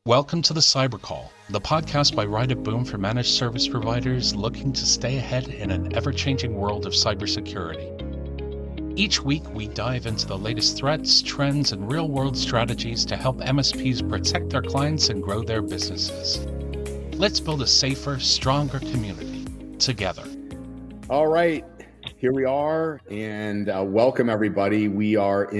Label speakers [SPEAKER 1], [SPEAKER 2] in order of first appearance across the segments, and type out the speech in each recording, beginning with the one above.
[SPEAKER 1] Welcome to the Cyber Call, the podcast by Ride of Boom for managed service providers looking to stay ahead in an ever-changing world of cybersecurity. Each week, we dive into the latest threats, trends, and real-world strategies to help MSPs protect their clients and grow their businesses. Let's build a safer, stronger community together.
[SPEAKER 2] All right, here we are, and welcome everybody. We are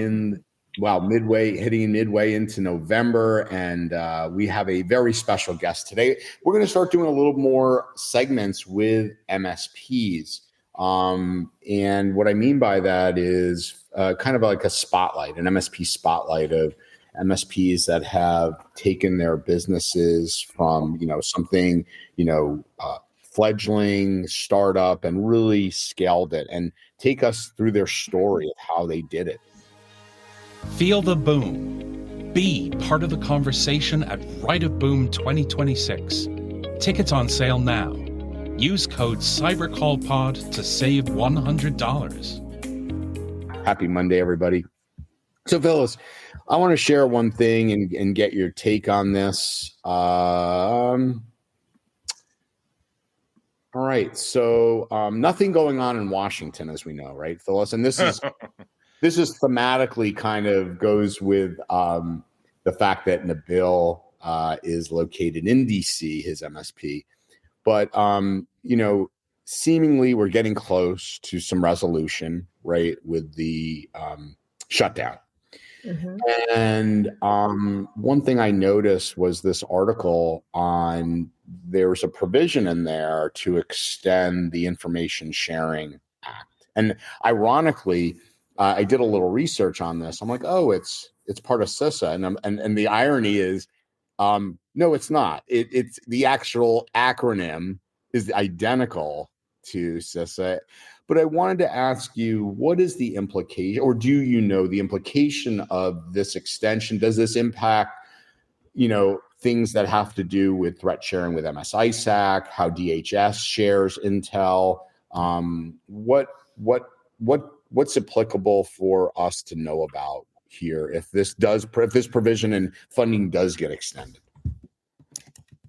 [SPEAKER 2] hitting midway into November, and we have a very special guest today. We're going to start doing a little more segments with MSPs. And what I mean by that is kind of like a spotlight, an MSP spotlight of MSPs that have taken their businesses from, something, fledgling startup and really scaled it, and take us through their story of how they did it.
[SPEAKER 1] Feel the boom. Be part of the conversation at Ride of Boom 2026. Tickets on sale now. Use code CyberCallPod to save $100.
[SPEAKER 2] Happy Monday, everybody. So, Phyllis, I want to share one thing and get your take on this. All right. So, nothing going on in Washington, as we know, right, Phyllis? And this is this thematically kind of goes with the fact that Nabil is located in DC, his MSP. But, seemingly we're getting close to some resolution, right, with the shutdown. Mm-hmm. And one thing I noticed was this article on, there was a provision in there to extend the Information Sharing Act. And ironically, I did a little research on this. I'm like, oh, it's part of CISA. And the irony is, no, it's not. It's the actual acronym is identical to CISA. But I wanted to ask you, what is the implication, or do you know the implication of this extension? Does this impact, things that have to do with threat sharing with ISAC, how DHS shares intel? What's applicable for us to know about here if this provision and funding does get extended?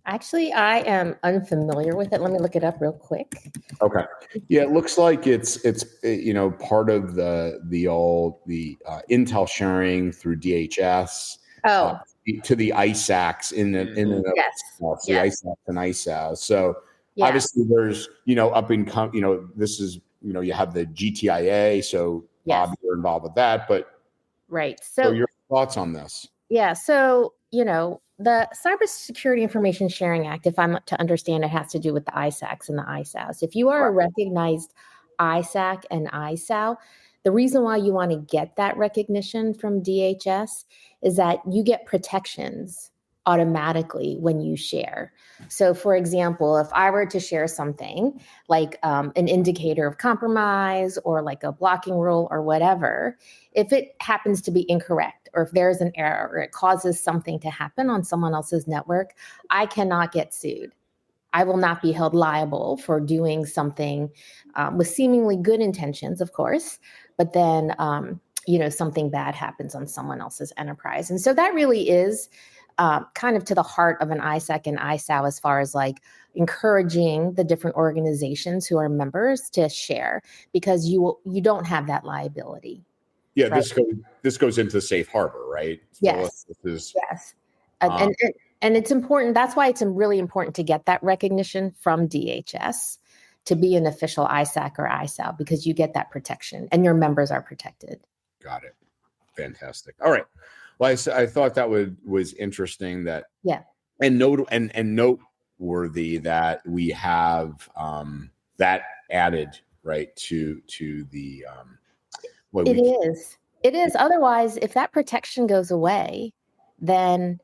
[SPEAKER 3] Actually, I am unfamiliar with it. Let me look it up real quick.
[SPEAKER 2] Okay. Yeah, it looks like it's part of the intel sharing through DHS to the ISACs in the
[SPEAKER 3] yes.
[SPEAKER 2] The ISACs and ISAs. So obviously there's up and come. This is you have the GTIA. So Bob, you're involved with that, but
[SPEAKER 3] right.
[SPEAKER 2] So your thoughts on this?
[SPEAKER 3] Yeah. So the Cybersecurity Information Sharing Act, if I'm to understand, it has to do with the ISACs and the ISAOs. If you are a recognized ISAC and ISAO, the reason why you want to get that recognition from DHS is that you get protections automatically when you share. So, for example, if I were to share something like an indicator of compromise or like a blocking rule or whatever, if it happens to be incorrect or if there's an error or it causes something to happen on someone else's network, I cannot get sued. I will not be held liable for doing something with seemingly good intentions, of course, but then, something bad happens on someone else's enterprise. And so that really is kind of to the heart of an ISAC and ISAO as far as like encouraging the different organizations who are members to share, because you don't have that liability.
[SPEAKER 2] Yeah, right? This goes into safe harbor, right?
[SPEAKER 3] Yes. Yes. And it's important. That's why it's really important to get that recognition from DHS to be an official ISAC or ISAO, because you get that protection and your members are protected.
[SPEAKER 2] Got it. Fantastic. All right. Well, I thought that was interesting that, and noteworthy that we have that added right to the.
[SPEAKER 3] It is. Otherwise, if that protection goes away, then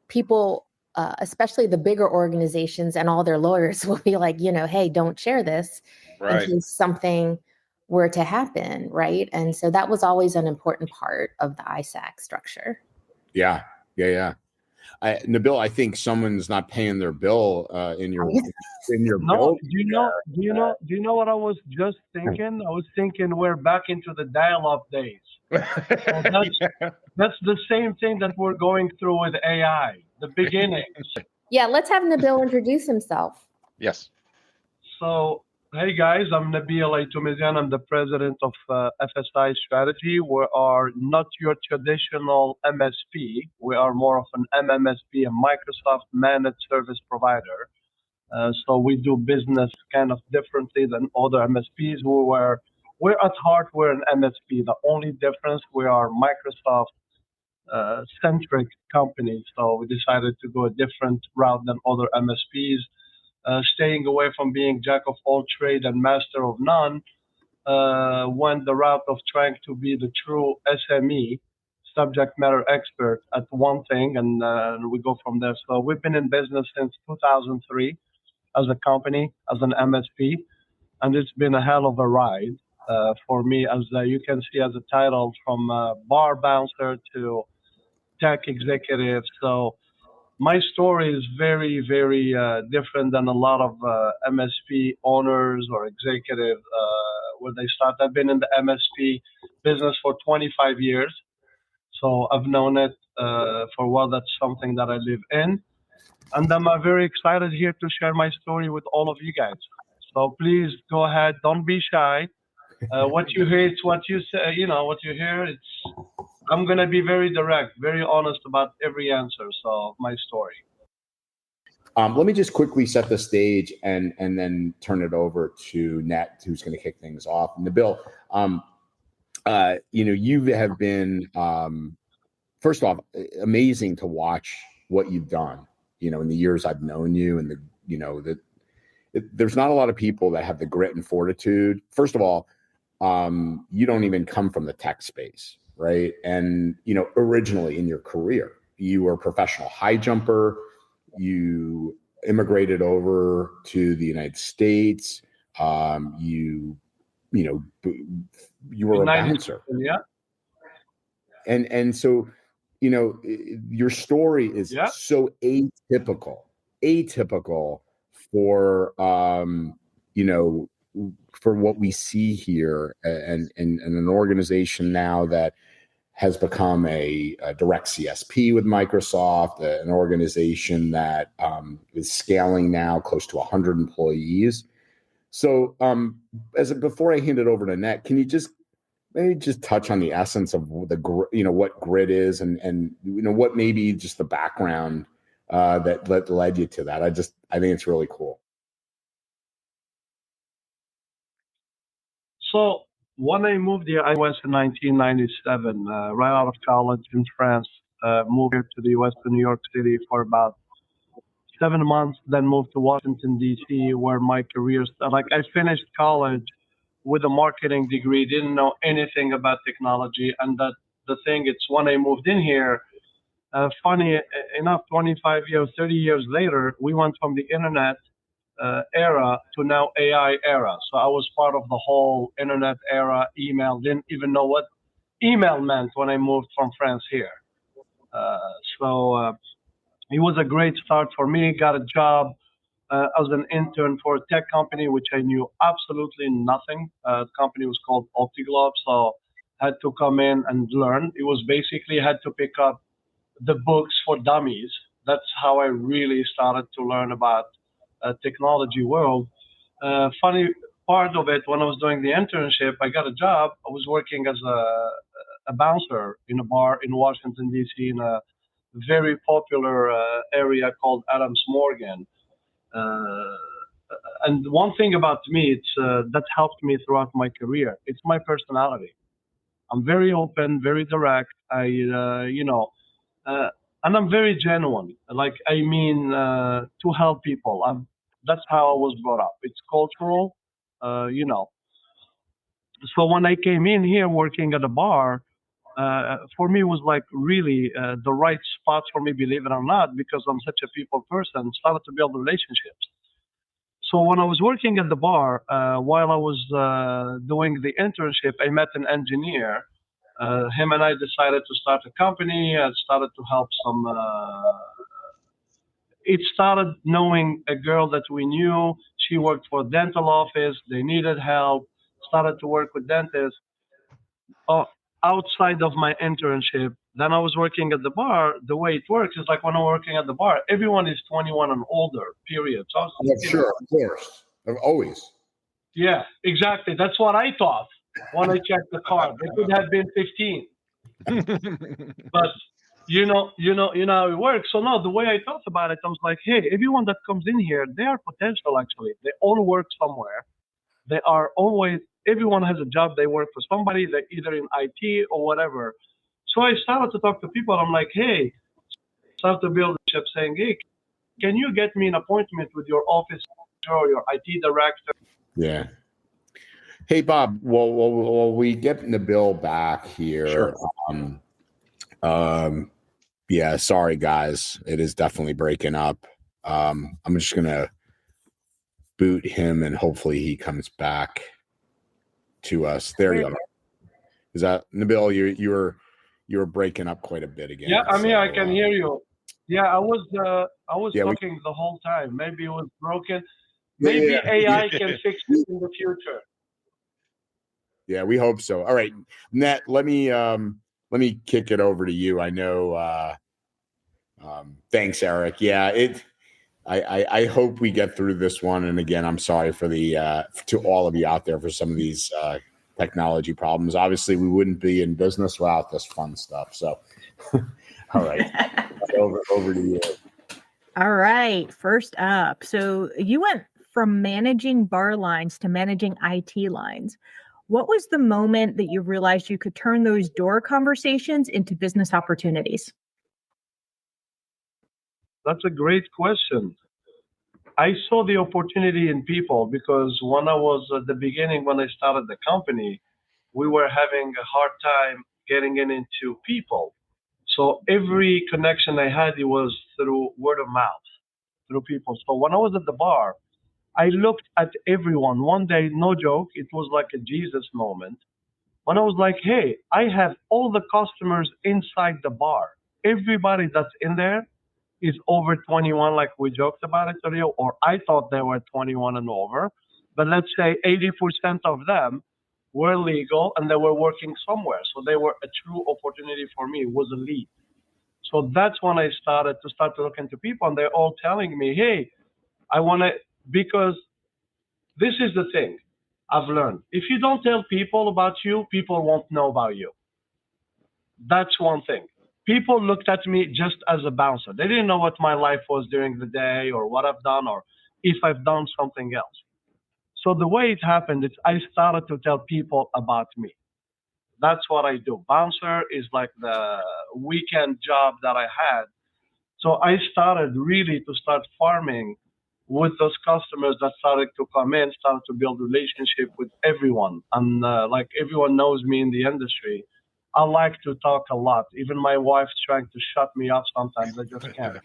[SPEAKER 3] people, especially the bigger organizations and all their lawyers, will be like, hey, don't share this in case something were to happen, right? And so that was always an important part of the ISAC structure.
[SPEAKER 2] Yeah. Nabil, I think someone's not paying their bill in your bill.
[SPEAKER 4] Do you know what I was just thinking? I was thinking we're back into the dial-up days. So that's the same thing that we're going through with AI. the beginning.
[SPEAKER 3] Yeah, let's have Nabil introduce himself.
[SPEAKER 1] Yes.
[SPEAKER 4] So, hey guys, I'm Nabil Aitoumesian. I'm the president of FSI Strategy. We are not your traditional MSP. We are more of an MMSP, a Microsoft managed service provider. So we do business kind of differently than other MSPs. We're at heart, we're an MSP. The only difference, we are Microsoft centric company. So we decided to go a different route than other MSPs, staying away from being jack of all trade and master of none. Went the route of trying to be the true SME, subject matter expert at one thing, and we go from there. So we've been in business since 2003 as a company, as an MSP, and it's been a hell of a ride for me, as you can see as a title, from bar bouncer to tech executive. So my story is very, very different than a lot of MSP owners or executive where they start. I've been in the MSP business for 25 years, so I've known it for a while. That's something that I live in, and I'm very excited here to share my story with all of you guys. So please go ahead, don't be shy. What you hear, it's what you say. You know what you hear. I'm gonna be very direct, very honest about every answer. So my story.
[SPEAKER 2] Let me just quickly set the stage and then turn it over to Net, who's going to kick things off. Nabil, you have been, first off, amazing to watch what you've done. In the years I've known you, and there's not a lot of people that have the grit and fortitude. First of all, you don't even come from the tech space, right? And originally in your career, you were a professional high jumper. You immigrated over to the United States. You were a bouncer.
[SPEAKER 4] Yeah.
[SPEAKER 2] And so, your story is so atypical for, for what we see here, and an organization now that has become a direct CSP with Microsoft, an organization that is scaling now close to 100 employees. So before I hand it over to Net, can you maybe just touch on the essence of what grit is, and what maybe just the background that led you to that? I think it's really cool.
[SPEAKER 4] So when I moved here, I was in 1997, right out of college in France. Moved here to the U.S. to New York City for about 7 months, then moved to Washington D.C., where my career started. Like, I finished college with a marketing degree, didn't know anything about technology, and the thing, it's when I moved in here. Funny enough, 25 years, 30 years later, we went from the internet era to now AI era. So I was part of the whole internet era. Email, didn't even know what email meant when I moved from France here. So it was a great start for me. Got a job as an intern for a tech company, which I knew absolutely nothing. The company was called OptiGlobe, so had to come in and learn. It was basically had to pick up the books for dummies. That's how I really started to learn about technology world. Funny part of it, when I was doing the internship, I got a job. I was working as a bouncer in a bar in Washington, D.C., in a very popular area called Adams Morgan. And one thing about me, it's that helped me throughout my career. It's my personality. I'm very open, very direct. And I'm very genuine. Like, I mean, to help people. That's how I was brought up. It's cultural, So when I came in here working at a bar, for me it was like really the right spot for me, believe it or not, because I'm such a people person. Started to build relationships. So when I was working at the bar, while I was doing the internship, I met an engineer. Him and I decided to start a company. I started to help some. It started knowing a girl that we knew. She worked for a dental office. They needed help. Started to work with dentists. Outside of my internship, Then I was working at the bar. The way it works is like when I'm working at the bar, everyone is 21 and older, period. So I was thinking,
[SPEAKER 2] sure, of course. Always.
[SPEAKER 4] yeah, exactly. That's what I thought when I checked the card. They could have been 15. But you know how it works. So no, the way I thought about it, I was like, hey, everyone that comes in here, they are potential actually. They all work somewhere. They are always, everyone has a job. They work for somebody. They're either in IT or whatever. So I started to talk to people. I'm like, hey, start to build a ship saying, hey, can you get me an appointment with your office or your IT director?
[SPEAKER 2] Yeah. Hey, Bob, well, we get Nabil back here.
[SPEAKER 1] Sure.
[SPEAKER 2] Yeah, sorry, guys. It is definitely breaking up. I'm just going to boot him and hopefully he comes back to us. There you go. Is that Nabil? You were breaking up quite a bit again.
[SPEAKER 4] Yeah, I mean, I can hear you. Yeah, I was talking the whole time. Maybe it was broken. Maybe AI can fix it in the future.
[SPEAKER 2] Yeah, we hope so. All right, Net, let me kick it over to you. I know. Thanks, Eric. Yeah, I hope we get through this one. And again, I'm sorry for to all of you out there for some of these technology problems. Obviously, we wouldn't be in business without this fun stuff. So, all right, over to you.
[SPEAKER 5] All right, first up. So you went from managing bar lines to managing IT lines. What was the moment that you realized you could turn those door conversations into business opportunities?
[SPEAKER 4] That's a great question. I saw the opportunity in people because when I was at the beginning, when I started the company, we were having a hard time getting into people. So every connection I had, it was through word of mouth, through people. So when I was at the bar, I looked at everyone. One day, no joke, it was like a Jesus moment. When I was like, hey, I have all the customers inside the bar. Everybody that's in there is over 21, like we joked about it earlier, or I thought they were 21 and over. But let's say 80% of them were legal and they were working somewhere. So they were a true opportunity for me. It was a lead. So that's when I started to look into people, and they're all telling me, hey, I want to, because this is the thing I've learned. If you don't tell people about you, people won't know about you. That's one thing. People looked at me just as a bouncer. They didn't know what my life was during the day or what I've done or if I've done something else. So the way it happened is I started to tell people about me. That's what I do. Bouncer is like the weekend job that I had. So I started really to start farming with those customers that started to come in, started to build relationship with everyone. And like everyone knows me in the industry, I like to talk a lot. Even my wife's trying to shut me up sometimes. I just can't.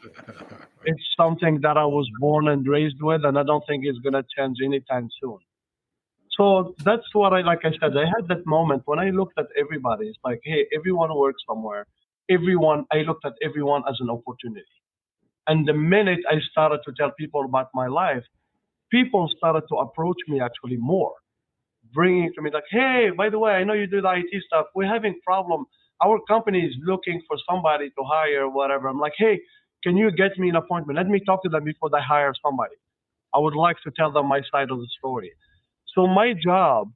[SPEAKER 4] It's something that I was born and raised with, and I don't think it's going to change anytime soon. So that's what like I said, I had that moment when I looked at everybody. It's like, hey, everyone works somewhere. I looked at everyone as an opportunity. And the minute I started to tell people about my life, people started to approach me actually more, bringing it to me like, hey, by the way, I know you do the IT stuff. We're having problem. Our company is looking for somebody to hire, whatever. I'm like, hey, can you get me an appointment? Let me talk to them before they hire somebody. I would like to tell them my side of the story. So my job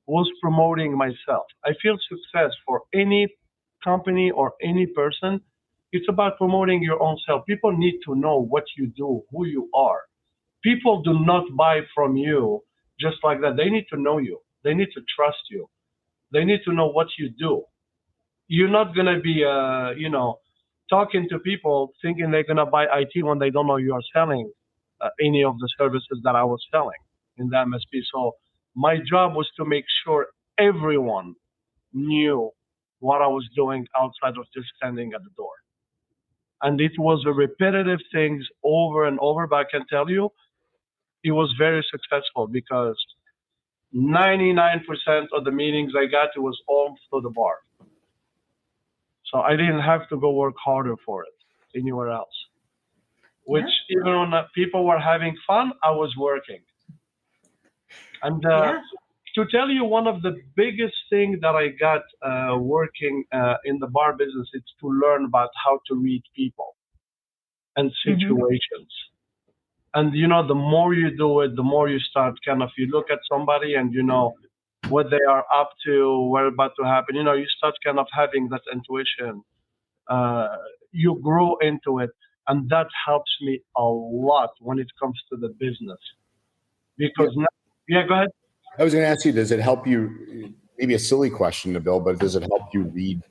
[SPEAKER 4] was promoting myself. I feel success for any company or any person. It's about promoting your own self. People need to know what you do, who you are. People do not buy from you just like that. They need to know you. They need to trust you. They need to know what you do. You're not going to be, talking to people thinking they're going to buy IT when they don't know you are selling any of the services that I was selling in the MSP. So my job was to make sure everyone knew what I was doing outside of just standing at the door. And it was a repetitive things over and over, but I can tell you, it was very successful because 99% of the meetings I got, it was all through the bar. So I didn't have to go work harder for it anywhere else. Which even when people were having fun, I was working. And To tell you one of the biggest things that I got working in the bar business, it's to learn about how to read people and situations. And the more you do it, the more you start you look at somebody and what they are up to, what's about to happen. You start having that intuition. You grow into it, and that helps me a lot when it comes to the business. Because yeah, go ahead.
[SPEAKER 2] I was going to ask you, does it help you, maybe a silly question, Nabil, but does it help you read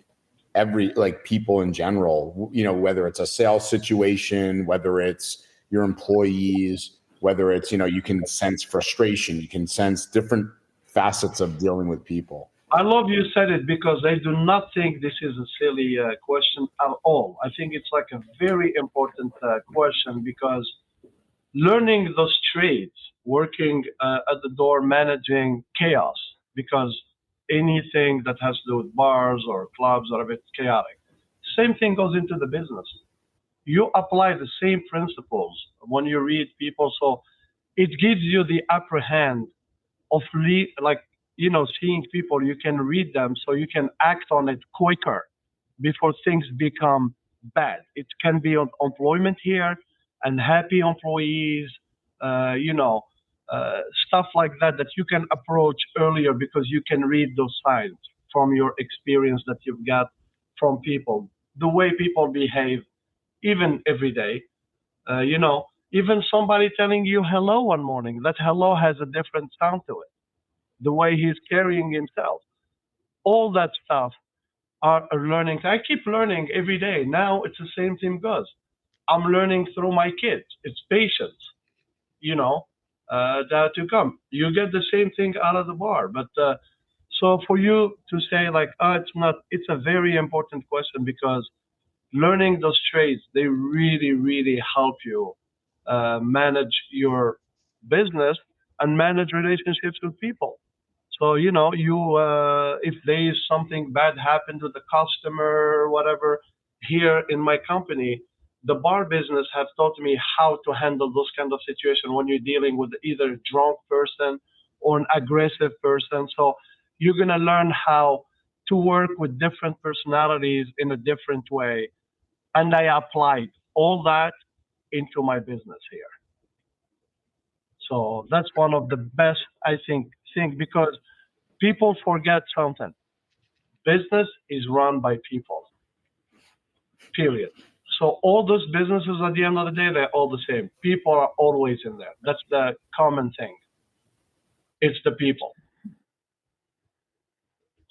[SPEAKER 2] people in general, whether it's a sales situation, whether it's your employees, whether it's, you can sense frustration, you can sense different facets of dealing with people?
[SPEAKER 4] I love you said it, because I do not think this is a silly question at all. I think it's like a very important question, because learning those trades, working at the door, managing chaos, because anything that has to do with bars or clubs are a bit chaotic. Same thing goes into the business. You apply the same principles when you read people, so it gives you the upper hand of seeing people. You can read them, so you can act on it quicker before things become bad. It can be on employment here, and happy employees, stuff like that you can approach earlier, because you can read those signs from your experience that you've got from people, the way people behave, even every day. Even somebody telling you hello one morning, that hello has a different sound to it, the way he's carrying himself. All that stuff are learning. I keep learning every day. Now it's the same thing goes. I'm learning through my kids. It's patience, that to come. You get the same thing out of the bar. But so for you to say it's a very important question, because learning those trades, they really, really help you manage your business and manage relationships with people. So, if there is something bad happened to the customer or whatever, here in my company, the bar business have taught me how to handle those kind of situations when you're dealing with either a drunk person or an aggressive person. So you're going to learn how to work with different personalities in a different way. And I applied all that into my business here. So that's one of the best, I think, because people forget something. Business is run by people, period. So all those businesses, at the end of the day, they're all the same. People are always in there. That's the common thing. It's the people.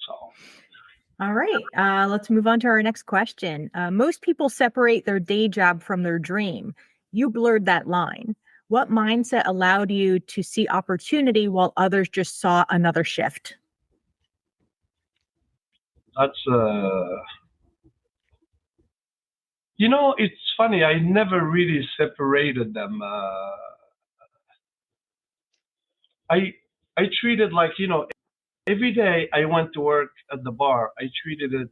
[SPEAKER 4] So.
[SPEAKER 5] All right. Let's move on to our next question. Most people separate their day job from their dream. You blurred that line. What mindset allowed you to see opportunity while others just saw another shift?
[SPEAKER 4] That's it's funny. I never really separated them. I treated every day I went to work at the bar, I treated it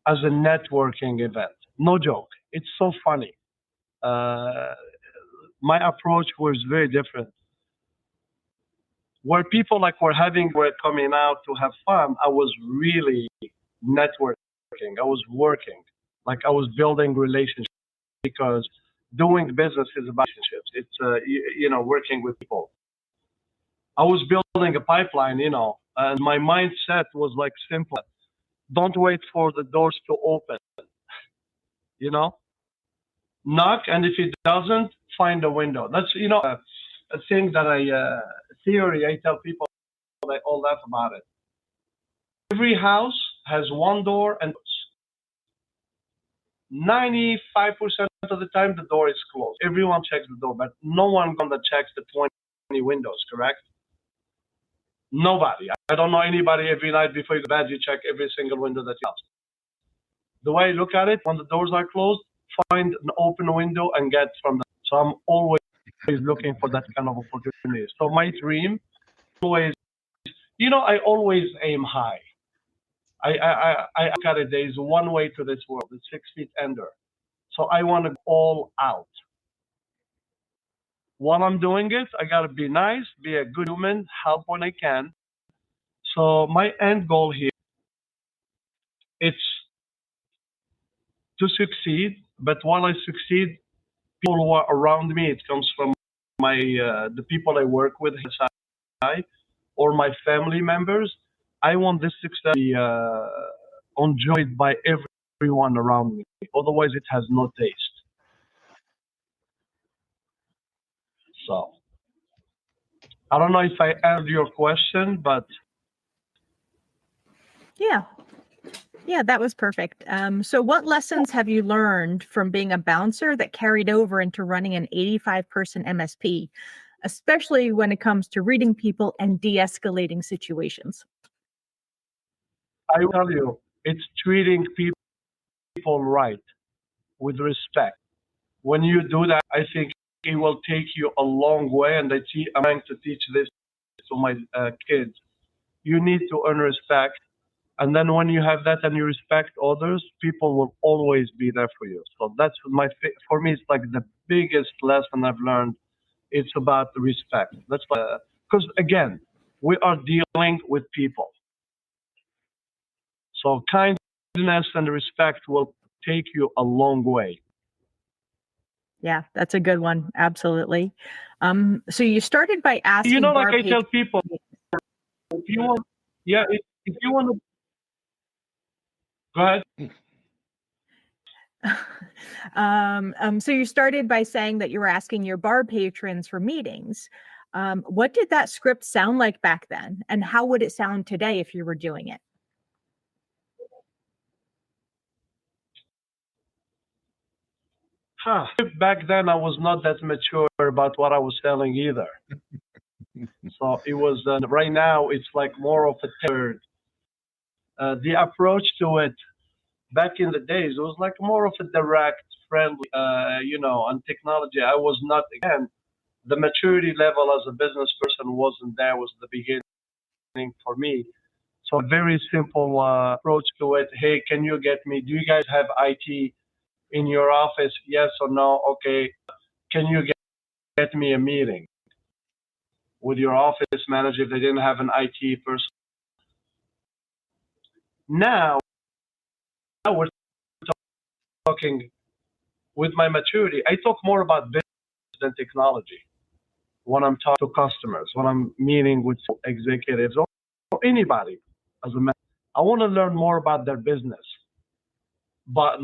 [SPEAKER 4] as a networking event. No joke. It's so funny. My approach was very different. Where people were coming out to have fun, I was really networking. I was working. I was building relationships, because doing business is about relationships. It's working with people. I was building a pipeline, and my mindset was simple. Don't wait for the doors to open. Knock, and if it doesn't, find a window. That's a thing that theory I tell people. They all laugh about it. Every house has one door, and 95% of the time the door is closed. Everyone checks the door, but no one gonna checks the 20 windows, correct? Nobody. I don't know anybody every night before you go to bed, you check every single window that you have. The way I look at it, when the doors are closed, find an open window and get from them. So I'm always looking for that kind of opportunity. So my dream, always, I always aim high. I look at it, there is one way to this world. It's 6 feet under. So I want to go all out. while I'm doing it, I gotta be nice, be a good human, help when I can. So my end goal here, it's to succeed. But while I succeed, people who are around me, it comes from my the people I work with, or my family members. I want this success to be enjoyed by everyone around me. Otherwise, it has no taste. So I don't know if I answered your question, but
[SPEAKER 5] Yeah, that was perfect. So what lessons have you learned from being a bouncer that carried over into running an 85-person MSP, especially when it comes to reading people and de-escalating situations?
[SPEAKER 4] I will tell you, it's treating people right, with respect. When you do that, I think it will take you a long way. And I'm trying to teach this to my kids. You need to earn respect. And then when you have that and you respect others, people will always be there for you. So that's for me, it's like the biggest lesson I've learned. It's about the respect. That's because again, we are dealing with people. So kindness and respect will take you a long way.
[SPEAKER 5] Yeah, that's a good one. Absolutely. So you started by asking
[SPEAKER 4] You know, like
[SPEAKER 5] bar
[SPEAKER 4] I tell people, if you want, yeah, if you want to, go ahead.
[SPEAKER 5] So you started by saying that you were asking your bar patrons for meetings. What did that script sound like back then? And how would it sound today if you were doing it?
[SPEAKER 4] Back then, I was not that mature about what I was selling either. So it was, right now, it's like more of a third. The approach to it back in the days, it was like more of a direct, friendly, on technology. I was not, again, the maturity level as a business person wasn't there, was the beginning for me. So a very simple approach to it. Hey, can you get me? Do you guys have IT in your office? Yes or no? Okay. Can you get me a meeting with your office manager if they didn't have an IT person? Now we're talking with my maturity. I talk more about business than technology when I'm talking to customers, when I'm meeting with executives or anybody. As a man, I want to learn more about their business, but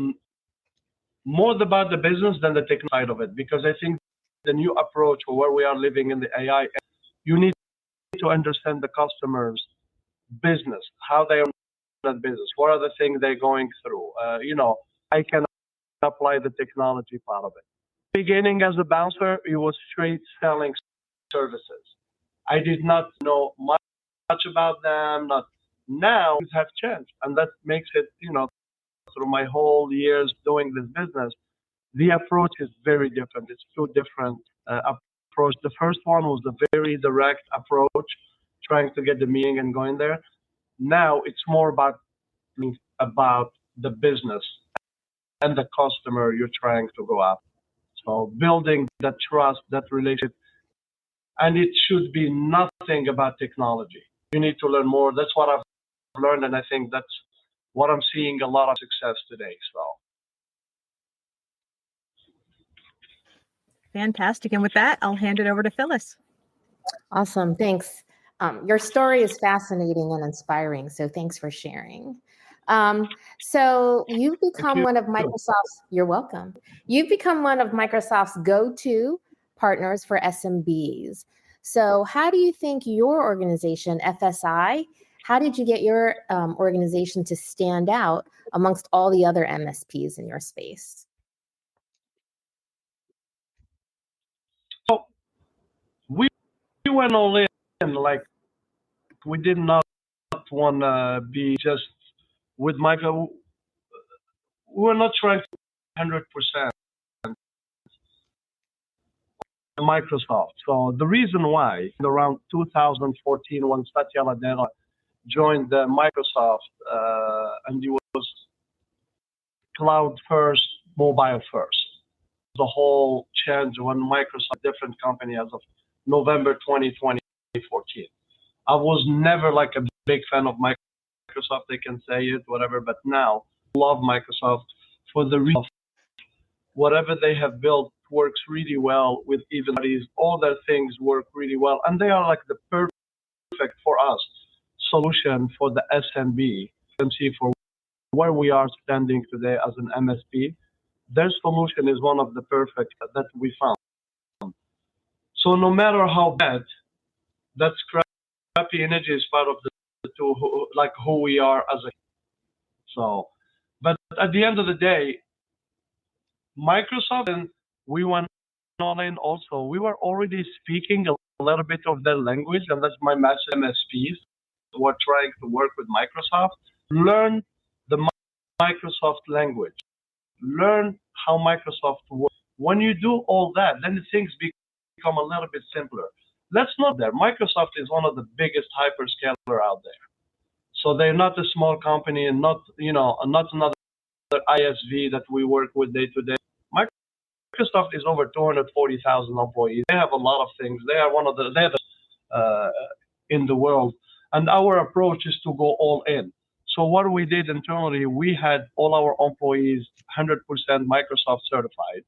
[SPEAKER 4] more about the business than the technical side of it, because I think the new approach for where we are living in the AI, you need to understand the customer's business, how they are that business, what are the things they're going through. I can apply the technology part of it. Beginning as a bouncer, it was straight selling services. I did not know much about them. Now things have changed, and that makes it, through my whole years doing this business, the approach is very different. It's two different approach. The first one was the very direct approach, trying to get the meeting and going there. Now it's more about the business and the customer you're trying to go after. So building that trust, that relationship, and it should be nothing about technology. You need to learn more. That's what I've learned, and I think that's what I'm seeing a lot of success today. So.
[SPEAKER 5] Fantastic. And with that, I'll hand it over to Phyllis.
[SPEAKER 3] Awesome. Thanks. Your story is fascinating and inspiring. So thanks for sharing. So you've become one of Microsoft's, you're welcome. You've become one of Microsoft's go-to partners for SMBs. So how do you think your organization, FSI, how did you get your organization to stand out amongst all the other MSPs in your space?
[SPEAKER 4] So we went all in, like we did not want to be just with Michael. We're not trying to 100% Microsoft. So the reason why, around 2014, when Satya Nadella joined Microsoft, and he was cloud first, mobile first. the whole change when Microsoft, different company as of November 2020, 2014. I was never like a big fan of Microsoft. They can say it, whatever, but now I love Microsoft for the reason of whatever they have built works really well with even these, all their things work really well. And they are like the perfect for us solution for the SMB. You can see for where we are standing today as an MSP, their solution is one of the perfect that we found. So no matter how bad, that scrappy energy is part of the two, like who we are as a. So, but at the end of the day, Microsoft and we went on in also. We were already speaking a little bit of their language, and that's my message. MSPs who are trying to work with Microsoft, learn the Microsoft language, learn how Microsoft works. When you do all that, then things become a little bit simpler. Let's not there. Microsoft is one of the biggest hyperscaler out there. So they're not a small company and not, not another ISV that we work with day to day. Microsoft is over 240,000 employees. They have a lot of things. They are one of the in the world. And our approach is to go all in. So what we did internally, we had all our employees 100% Microsoft certified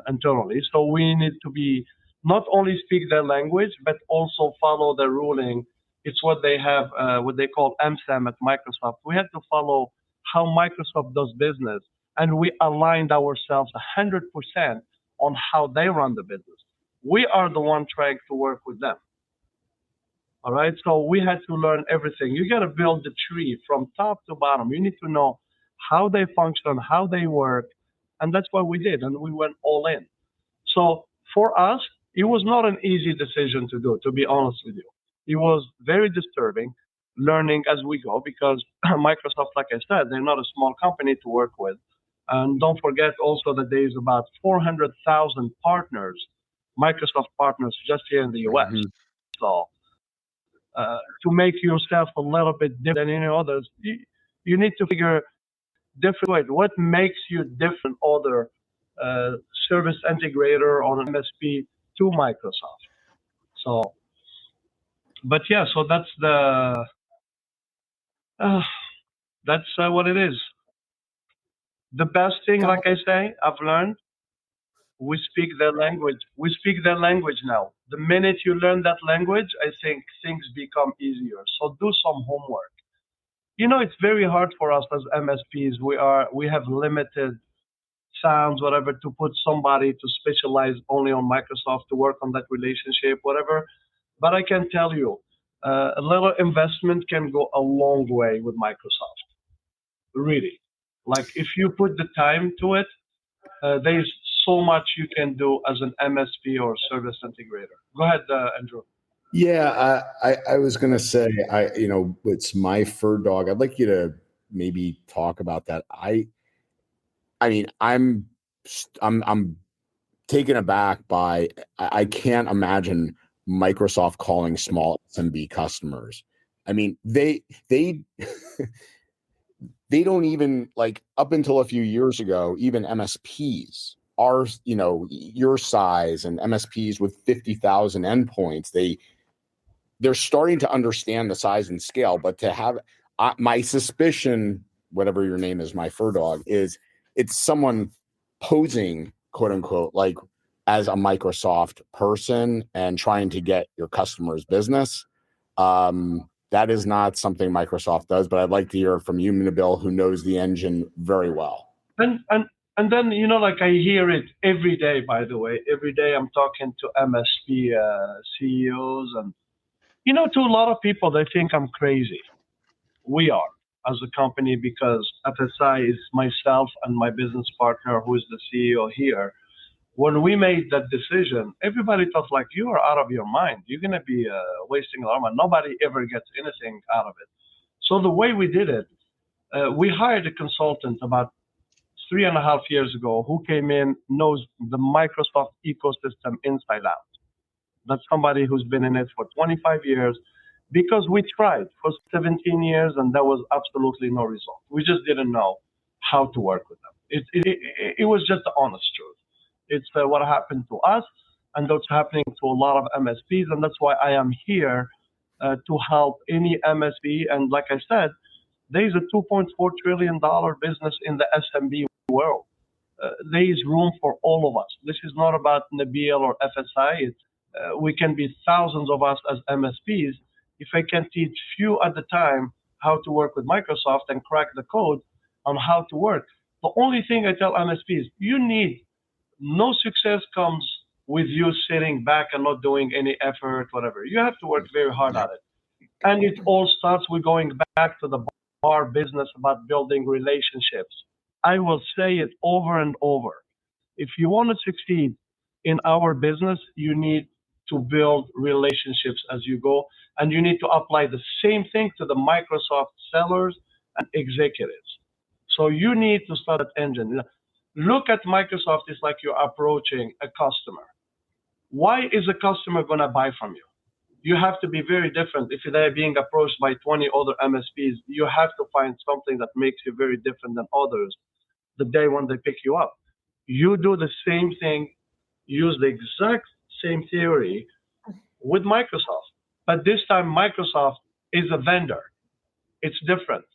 [SPEAKER 4] internally. So we need to be not only speak their language, but also follow the ruling. It's what they have, what they call MSAM at Microsoft. We had to follow how Microsoft does business, and we aligned ourselves 100% on how they run the business. We are the one trying to work with them. All right, so we had to learn everything. You got to build the tree from top to bottom. You need to know how they function, how they work, and that's what we did, and we went all in. So for us, it was not an easy decision to do, to be honest with you. It was very disturbing, learning as we go, because Microsoft, like I said, they're not a small company to work with. And don't forget also that there is about 400,000 partners, Microsoft partners, just here in the US. Mm-hmm. So to make yourself a little bit different than any others, you need to figure different way. What makes you different other service integrator or an MSP to Microsoft? So, but yeah, so that's the what it is. The best thing, like I say, I've learned, we speak their language. We speak their language now. The minute you learn that language, I think things become easier. So do some homework. It's very hard for us as MSPs. We have limited sounds, whatever, to put somebody to specialize only on Microsoft to work on that relationship, whatever. But I can tell you, a little investment can go a long way with Microsoft. Really. Like if you put the time to it, there's so much you can do as an MSP or service integrator. Go ahead, Andrew.
[SPEAKER 2] Yeah, I was going to say, it's my fur dog. I'd like you to maybe talk about that. I mean, I'm taken aback by, I can't imagine Microsoft calling small SMB customers. I mean, they they don't even, like, up until a few years ago, even MSPs are, your size, and MSPs with 50,000 endpoints, they're starting to understand the size and scale. But to have my suspicion, whatever your name is, my fur dog, is it's someone posing, quote unquote, like as a Microsoft person and trying to get your customers' business. That is not something Microsoft does, but I'd like to hear from you, Nabil, who knows the engine very well.
[SPEAKER 4] And then, like I hear it every day, by the way. Every day I'm talking to MSP CEOs, and, to a lot of people, they think I'm crazy. We are, as a company, because FSI is myself and my business partner, who is the CEO here. When we made that decision, everybody thought, like, you are out of your mind. You're going to be wasting a lot of money. Nobody ever gets anything out of it. So the way we did it, we hired a consultant about 3.5 years ago who came in, knows the Microsoft ecosystem inside out. That's somebody who's been in it for 25 years, because we tried for 17 years and there was absolutely no result. We just didn't know how to work with them. It was just the honest truth. It's what happened to us, and that's happening to a lot of MSPs, and that's why I am here to help any MSP. And like I said, there is a $2.4 trillion business in the SMB world. There is room for all of us. This is not about Nabil or FSI. We can be thousands of us as MSPs. If I can teach few at a time how to work with Microsoft and crack the code on how to work. The only thing I tell MSPs, you need, no success comes with you sitting back and not doing any effort, whatever. You have to work very hard at it. And it all starts with going back to the bar business about building relationships. I will say it over and over. If you want to succeed in our business, you need to build relationships as you go, and you need to apply the same thing to the Microsoft sellers and executives. So you need to start that engine. Look at Microsoft, it's like you're approaching a customer. Why is a customer going to buy from you? You have to be very different. If they're being approached by 20 other MSPs, you have to find something that makes you very different than others the day when they pick you up. You do the same thing, use the exact same theory with Microsoft. But this time, Microsoft is a vendor. It's different.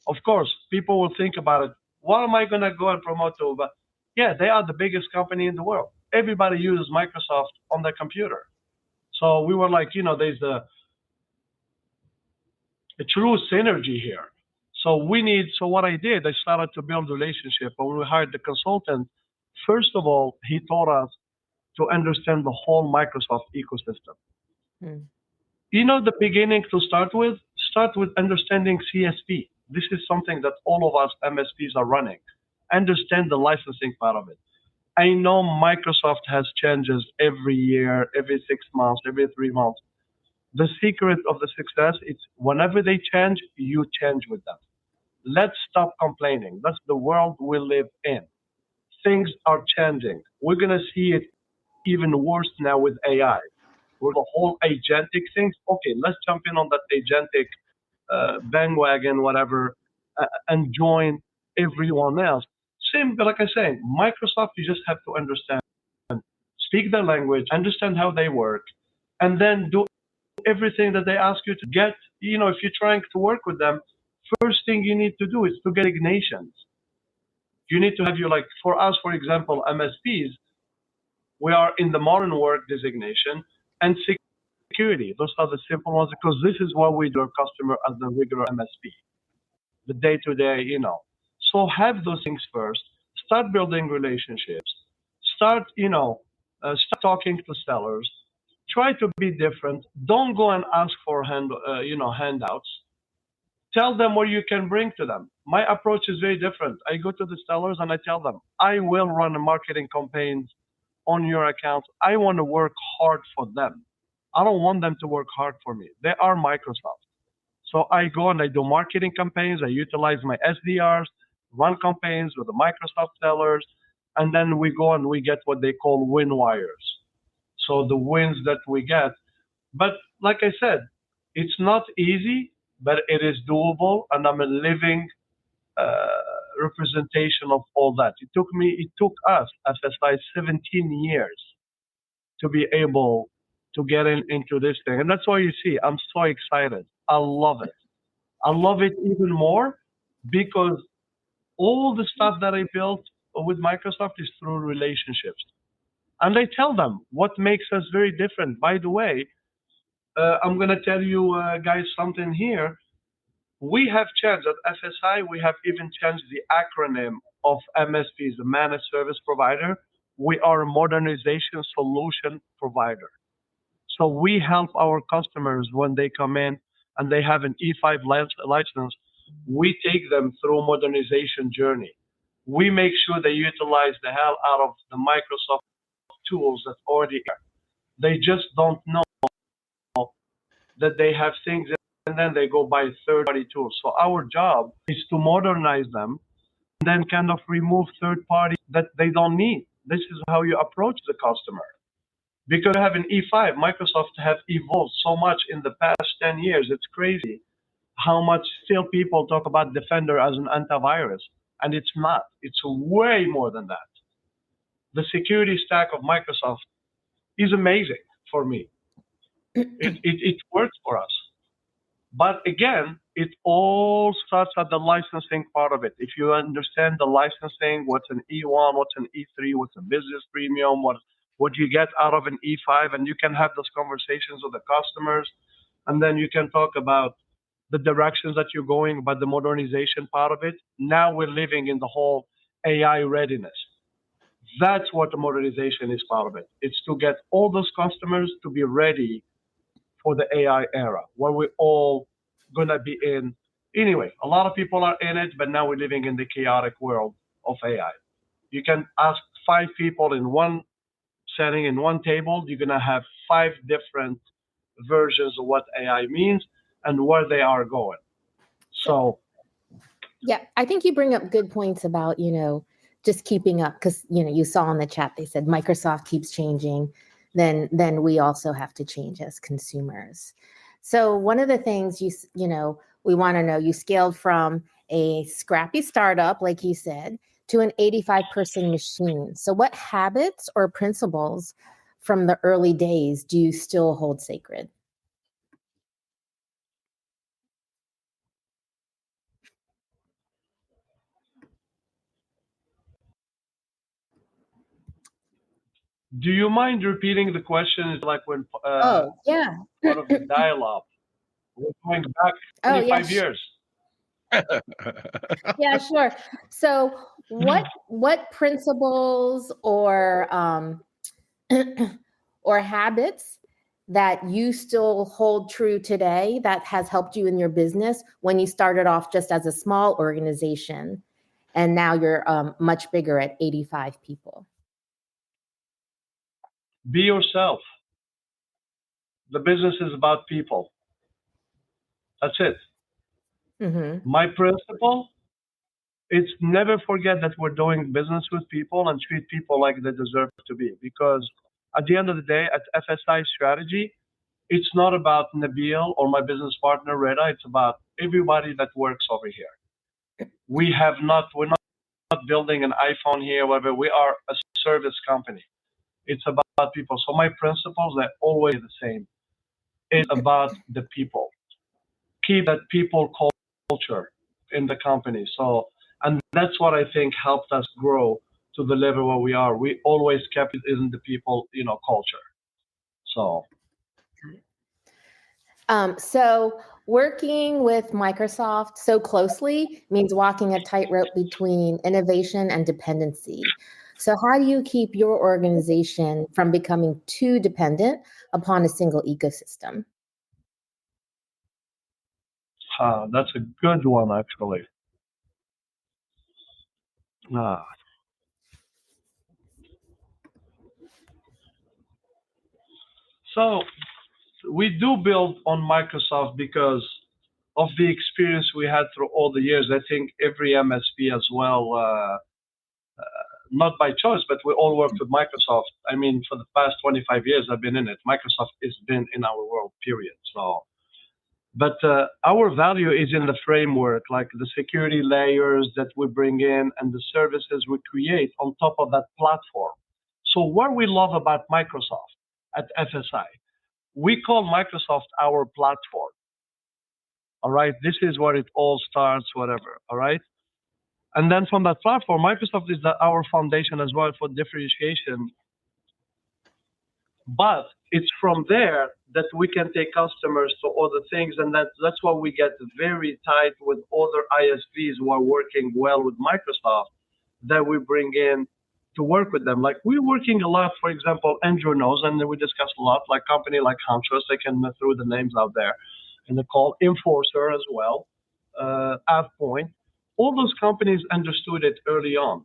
[SPEAKER 4] Of course, people will think about it. What am I going to go and promote to? But yeah, they are the biggest company in the world. Everybody uses Microsoft on their computer. So we were like, there's a true synergy here. So what I did, I started to build relationship. When we hired the consultant, first of all, he taught us to understand the whole Microsoft ecosystem. The beginning to start with understanding CSP. This is something that all of us MSPs are running. Understand the licensing part of it. I know Microsoft has changes every year, every 6 months, every 3 months. The secret of the success is whenever they change, you change with them. Let's stop complaining. That's the world we live in. Things are changing. We're going to see it even worse now with AI. With the whole agentic things. Okay, let's jump in on that agentic bandwagon, whatever, and join everyone else. Same, but like I say, Microsoft, you just have to understand, speak their language, understand how they work, and then do everything that they ask you to get. If you're trying to work with them, first thing you need to do is to get designations. You need to have for us, for example, MSPs, we are in the modern work designation and security. Those are the simple ones because this is what we do our customer as a regular MSP. The day-to-day, So have those things first. Start building relationships. Start talking to sellers. Try to be different. Don't go and ask for handouts. Tell them what you can bring to them. My approach is very different. I go to the sellers and I tell them, I will run a marketing campaigns on your account. I want to work hard for them. I don't want them to work hard for me. They are Microsoft. So I go and I do marketing campaigns. I utilize my SDRs, run campaigns with the Microsoft sellers, and then we go and we get what they call win wires. So the wins that we get. But like I said, it's not easy, but it is doable, and I'm a living representation of all that. It took us, FSI, 17 years to be able to get into this thing. And that's why you see, I'm so excited. I love it. I love it even more because all the stuff that I built with Microsoft is through relationships. And I tell them what makes us very different. By the way, I'm going to tell you guys something here. We have changed at FSI. We have even changed the acronym of MSPs, the Managed Service Provider. We are a modernization solution provider. So we help our customers when they come in and they have an E5 license. We take them through a modernization journey. We make sure they utilize the hell out of the Microsoft tools that's already here. They just don't know that they have things and then they go buy third-party tools. So our job is to modernize them and then kind of remove third-party that they don't need. This is how you approach the customer. Because you have an E5, Microsoft have evolved so much in the past 10 years. It's crazy how much still people talk about Defender as an antivirus. And it's not. It's way more than that. the security stack of Microsoft is amazing for me. It works for us. But again, it all starts at the licensing part of it. If you understand the licensing, what's an E1, what's an E3, what's a business premium, what you get out of an E5, and you can have those conversations with the customers, and then you can talk about the directions that you're going, about the modernization part of it. Now we're living in the whole AI readiness. That's what the modernization is part of it. It's to get all those customers to be ready for the AI era, where we're all going to be in. Anyway, a lot of people are in it, but now we're living in the chaotic world of AI. You can ask 5 people in one setting, in one table, you're going to have 5 different versions of what AI means and where they are going. So,
[SPEAKER 3] yeah, I think you bring up good points about, just keeping up, because, you saw in the chat, they said Microsoft keeps changing. Then we also have to change as consumers. So one of the things we want to know, you scaled from a scrappy startup, like you said, to an 85-person machine. So what habits or principles from the early days do you still hold sacred?
[SPEAKER 4] do you mind repeating the question? It's like when
[SPEAKER 3] yeah.
[SPEAKER 4] part of the dial-up. We're going back 25 years.
[SPEAKER 3] Yeah, sure. So what principles or or habits that you still hold true today that has helped you in your business when you started off just as a small organization and now you're much bigger at 85 people?
[SPEAKER 4] Be yourself. The business is about people. That's it.
[SPEAKER 3] Mm-hmm.
[SPEAKER 4] My principle is never forget that we're doing business with people and treat people like they deserve to be. Because at the end of the day, at FSI Strategy, it's not about Nabil or my business partner Reda. It's about everybody that works over here. We're not building an iPhone here, whatever. We are a service company. It's about people. So my principles are always the same. It's about the people. Keep that people culture in the company. So, and that's what I think helped us grow to the level where we are. We always kept it in the people, culture. So.
[SPEAKER 3] So working with Microsoft so closely means walking a tightrope between innovation and dependency. So how do you keep your organization from becoming too dependent upon a single ecosystem?
[SPEAKER 4] That's a good one, actually. So we do build on Microsoft because of the experience we had through all the years. I think every MSP as well, not by choice, but we all worked with Microsoft. I mean, for the past 25 years I've been in it. Microsoft has been in our world, period. So, but our value is in the framework, like the security layers that we bring in and the services we create on top of that platform. So what we love about Microsoft at FSI, we call Microsoft our platform. All right, this is where it all starts, whatever. All right. And then from that platform, Microsoft is our foundation as well for differentiation. But it's from there that we can take customers to other things. And that's why we get very tight with other ISVs who are working well with Microsoft that we bring in to work with them. Like we're working a lot, for example, Andrew knows, and we discuss a lot, like company like Huntress, I can throw the names out there in the call, Enforcer as well, AvePoint. All those companies understood it early on.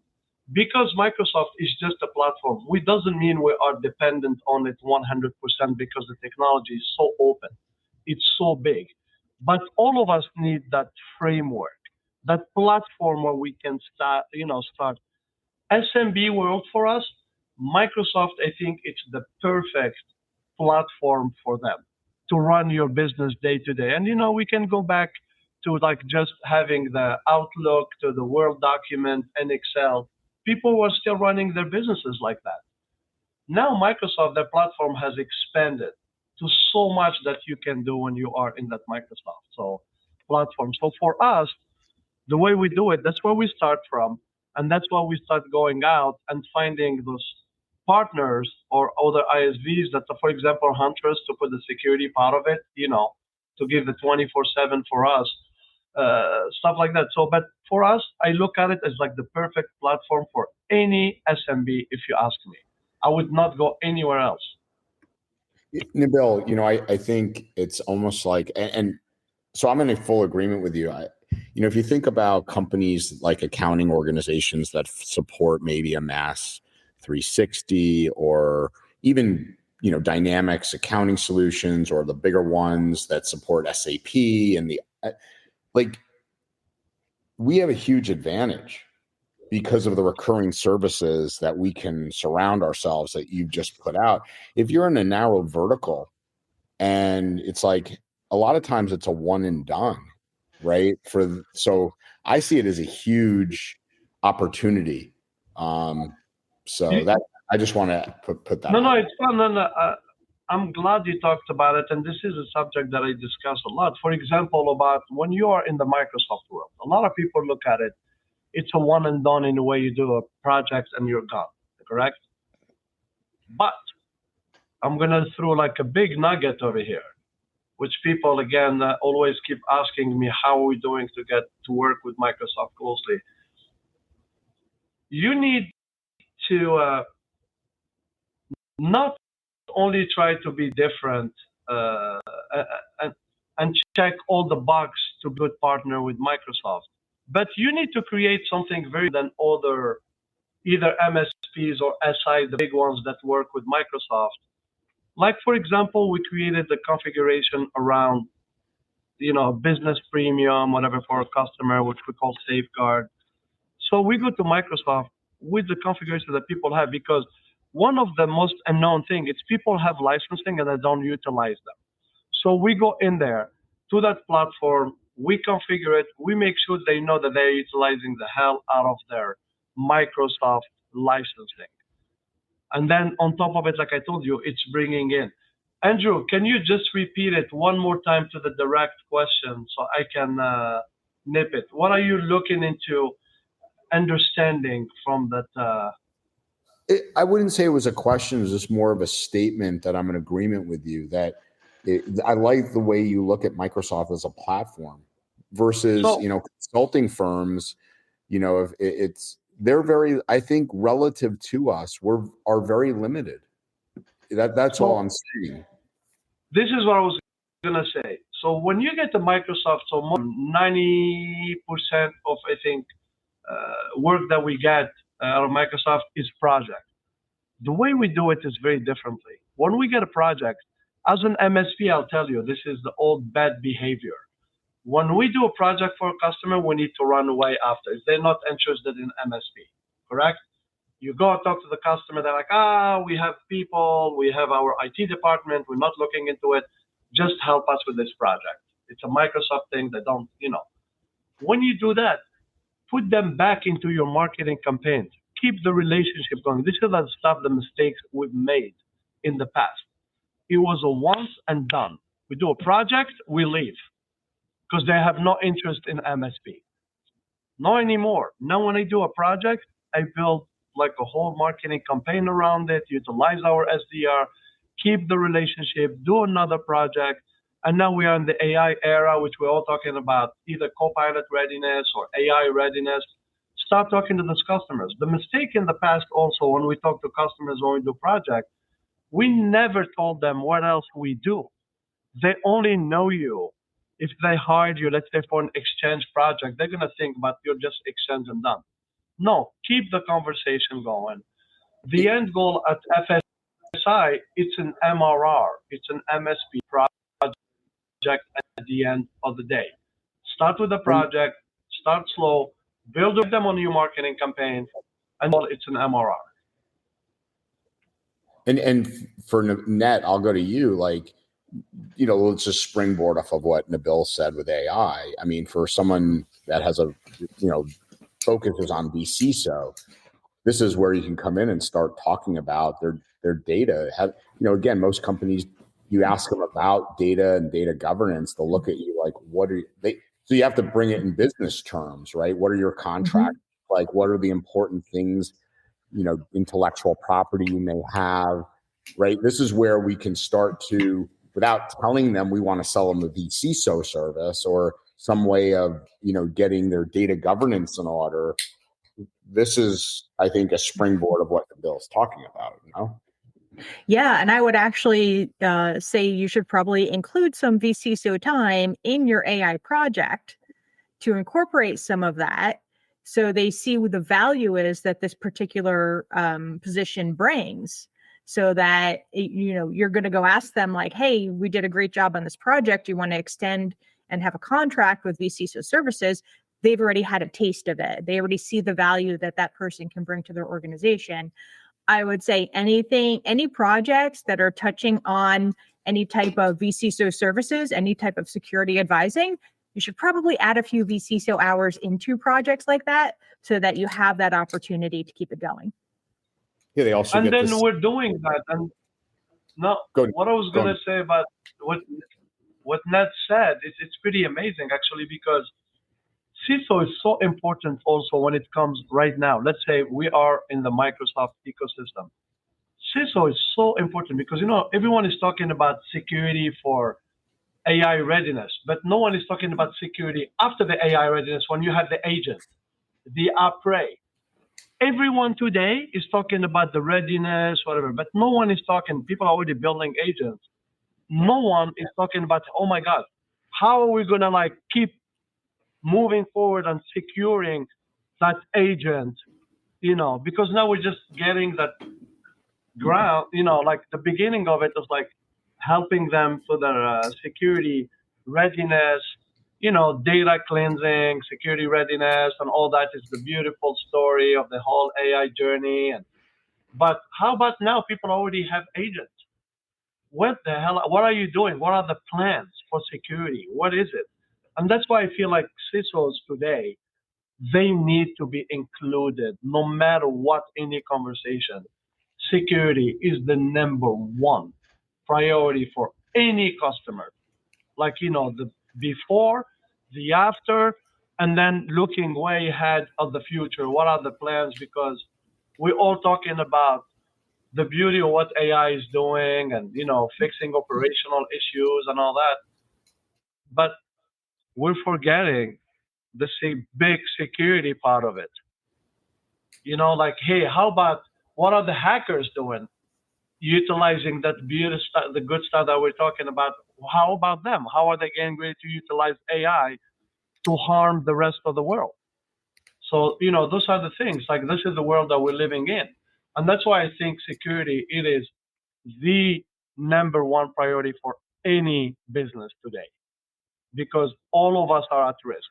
[SPEAKER 4] Because Microsoft is just a platform, it doesn't mean we are dependent on it 100% because the technology is so open. It's so big. But all of us need that framework, that platform where we can start. SMB world for us, Microsoft, I think it's the perfect platform for them to run your business day to day. And, we can go back to like just having the Outlook, to the Word document and Excel. people were still running their businesses like that. Now Microsoft, their platform has expanded to so much that you can do when you are in that Microsoft platform. So for us, the way we do it, that's where we start from. And that's why we start going out and finding those partners or other ISVs that, for example, hunters to put the security part of it, to give the 24/7 for us, stuff like that. So, but for us, I look at it as like the perfect platform for any SMB, if you ask me. I would not go anywhere else.
[SPEAKER 2] Nabil, I think it's almost like, and so I'm in full agreement with you. If you think about companies like accounting organizations that support maybe a Mass 360 or even, Dynamics accounting solutions, or the bigger ones that support SAP and we have a huge advantage because of the recurring services that we can surround ourselves that you've just put out. If you're in a narrow vertical, and it's like a lot of times it's a one and done, right? So I see it as a huge opportunity. That I just want to put that.
[SPEAKER 4] No, it's fun. No, I'm glad you talked about it, and this is a subject that I discuss a lot. For example, about when you are in the Microsoft world, a lot of people look at it. It's a one and done in the way you do a project and you're gone, correct? But I'm going to throw like a big nugget over here, which people, again, always keep asking me, how are we doing to get to work with Microsoft closely? You need to not only try to be different and check all the box to be a good partner with Microsoft, but you need to create something very than other, either MSPs or SI, the big ones that work with Microsoft. Like, for example, we created the configuration around, business premium, whatever, for a customer, which we call safeguard. So we go to Microsoft with the configuration that people have, because one of the most unknown things is people have licensing and they don't utilize them. So we go in there to that platform, we configure it, we make sure they know that they're utilizing the hell out of their Microsoft licensing. And then on top of it, like I told you, it's bringing in. Andrew, can you just repeat it one more time to the direct question so I can nip it? What are you looking into understanding from that?
[SPEAKER 2] I wouldn't say it was a question. It was just more of a statement that I'm in agreement with you that I like the way you look at Microsoft as a platform versus, consulting firms, they're very, I think, relative to us, are very limited. That's all I'm saying.
[SPEAKER 4] This is what I was going to say. So when you get to Microsoft, so more than 90% of, I think, work that we get out of Microsoft is project. The way we do it is very differently. When we get a project, as an MSP, I'll tell you, this is the old bad behavior. When we do a project for a customer, we need to run away after if they're not interested in MSP, correct? You go talk to the customer, they're like, we have people, we have our IT department, we're not looking into it, just help us with this project. It's a Microsoft thing, they don't, When you do that, put them back into your marketing campaigns. Keep the relationship going. This is the mistakes we've made in the past. It was a once and done. We do a project, we leave, because they have no interest in MSP. Not anymore. Now when I do a project, I build like a whole marketing campaign around it, utilize our SDR, keep the relationship, do another project. And now we are in the AI era, which we're all talking about, either Copilot readiness or AI readiness. Start talking to those customers. The mistake in the past also, when we talk to customers when we do projects, we never told them what else we do. They only know you. If they hired you, let's say for an exchange project, they're going to think about you're just exchange and done. No, keep the conversation going. The end goal at FSI, it's an MRR. It's an MSP project at the end of the day. Start with the project, start slow, build them on your marketing campaign, and it's an MRR.
[SPEAKER 2] And for Net, I'll go to you. Let's just springboard off of what Nabil said with AI. I mean, for someone that has focuses on vCISO, this is where you can come in and start talking about their data. Again, most companies, you ask them about data and data governance, they'll look at you like, what are they? So you have to bring it in business terms, right? What are your contracts? Like, what are the important things, intellectual property you may have, right? This is where we can start to, without telling them we want to sell them a vCISO service or some way of, getting their data governance in order. This is, I think, a springboard of what Nabil's talking about,
[SPEAKER 5] Yeah, and I would actually say you should probably include some vCISO time in your AI project to incorporate some of that, so they see what the value is that this particular position brings, so that you're going to go ask them like, hey, we did a great job on this project. You want to extend and have a contract with vCISO services. They've already had a taste of it. They already see the value that that person can bring to their organization. I would say any projects that are touching on any type of vCISO services, any type of security advising, you should probably add a few vCISO hours into projects like that so that you have that opportunity to keep it going.
[SPEAKER 2] Yeah, they also
[SPEAKER 4] and then we're doing that. And no, what I was going to say about what Ned said, it's pretty amazing actually, because CISO is so important also when it comes right now. Let's say we are in the Microsoft ecosystem. CISO is so important because, everyone is talking about security for AI readiness, but no one is talking about security after the AI readiness when you have the agent, the après. Everyone today is talking about the readiness, whatever, but no one is talking, people are already building agents. No one is talking about, oh my God, how are we going to keep moving forward and securing that agent, because now we're just getting that ground, the beginning of it is helping them for their security readiness, data cleansing, security readiness, and all that is the beautiful story of the whole AI journey. But how about now people already have agents? What the hell, what are you doing? What are the plans for security? What is it? And that's why I feel like CISOs today, they need to be included no matter what, any conversation. Security is the number one priority for any customer. The before, the after, and then looking way ahead of the future. What are the plans? Because we're all talking about the beauty of what AI is doing and, fixing operational issues and all that. But we're forgetting the big security part of it. Hey, how about what are the hackers doing? Utilizing that beauty stuff, the good stuff that we're talking about. How about them? How are they getting ready to utilize AI to harm the rest of the world? So, those are the things. This is the world that we're living in. And that's why I think security, it is the number one priority for any business today, because all of us are at risk.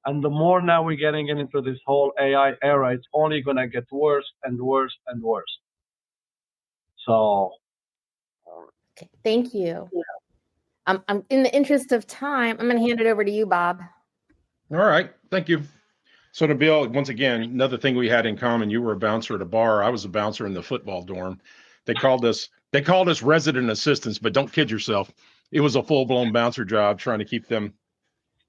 [SPEAKER 4] And the more now we're getting into this whole AI era, it's only going to get worse and worse and worse. So.
[SPEAKER 3] Okay, thank you. I'm in the interest of time, I'm going to hand it over to you, Bob.
[SPEAKER 6] All right. Thank you. So Nabil, once again, another thing we had in common, you were a bouncer at a bar. I was a bouncer in the football dorm. They called us resident assistants, but don't kid yourself. It was a full-blown bouncer job trying to keep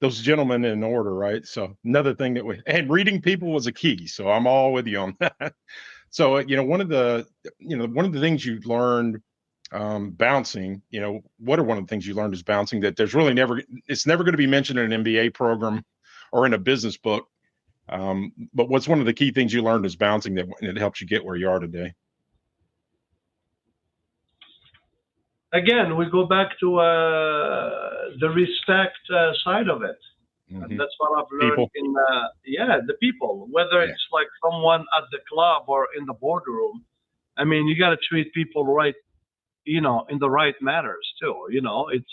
[SPEAKER 6] those gentlemen in order, right? So another thing and reading people was a key. So I'm all with you on that. So, one of the things you learned bouncing, what are one of the things you learned is bouncing, that there's really it's never going to be mentioned in an MBA program or in a business book. But what's one of the key things you learned is bouncing, that it helps you get where you are today?
[SPEAKER 4] Again, we go back to the respect side of it. Mm-hmm. And that's what I've learned the people, whether it's someone at the club or in the boardroom. I mean, you got to treat people right, in the right manners too, it's,